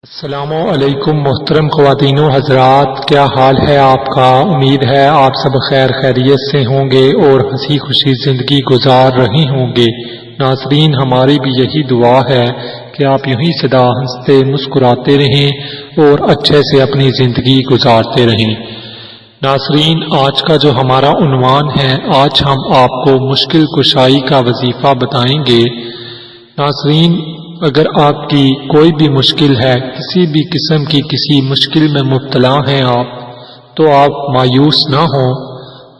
السلام علیکم محترم خواتین و حضرات، کیا حال ہے آپ کا؟ امید ہے آپ سب خیر خیریت سے ہوں گے اور ہنسی خوشی زندگی گزار رہے ہوں گے۔ ناظرین، ہماری بھی یہی دعا ہے کہ آپ یوں ہی سدا ہنستے مسکراتے رہیں اور اچھے سے اپنی زندگی گزارتے رہیں۔ ناظرین، آج کا جو ہمارا عنوان ہے، آج ہم آپ کو مشکل کشائی کا وظیفہ بتائیں گے۔ ناظرین، اگر آپ کی کوئی بھی مشکل ہے، کسی بھی قسم کی کسی مشکل میں مبتلا ہیں آپ، تو آپ مایوس نہ ہوں،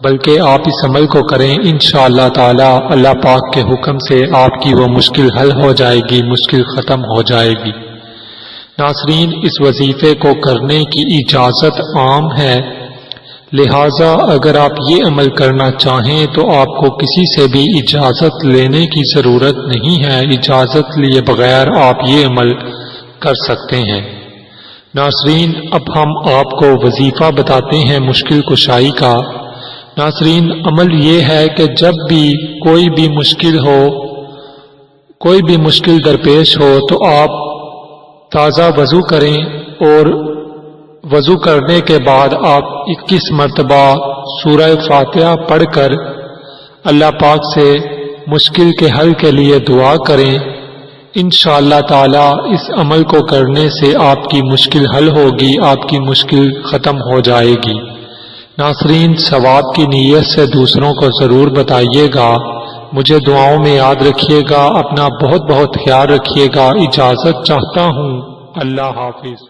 بلکہ آپ اس عمل کو کریں۔ انشاءاللہ تعالی اللہ پاک کے حکم سے آپ کی وہ مشکل حل ہو جائے گی، مشکل ختم ہو جائے گی۔ ناظرین، اس وظیفے کو کرنے کی اجازت عام ہے، لہٰذا اگر آپ یہ عمل کرنا چاہیں تو آپ کو کسی سے بھی اجازت لینے کی ضرورت نہیں ہے، اجازت لیے بغیر آپ یہ عمل کر سکتے ہیں۔ ناظرین، اب ہم آپ کو وظیفہ بتاتے ہیں مشکل کشائی کا۔ ناظرین، عمل یہ ہے کہ جب بھی کوئی بھی مشکل ہو، کوئی بھی مشکل درپیش ہو، تو آپ تازہ وضو کریں اور وضو کرنے کے بعد آپ 21 مرتبہ سورہ فاتحہ پڑھ کر اللہ پاک سے مشکل کے حل کے لیے دعا کریں۔ انشاءاللہ تعالی اس عمل کو کرنے سے آپ کی مشکل حل ہوگی، آپ کی مشکل ختم ہو جائے گی۔ ناظرین، ثواب کی نیت سے دوسروں کو ضرور بتائیے گا۔ مجھے دعاؤں میں یاد رکھیے گا۔ اپنا بہت بہت خیال رکھیے گا۔ اجازت چاہتا ہوں۔ اللہ حافظ۔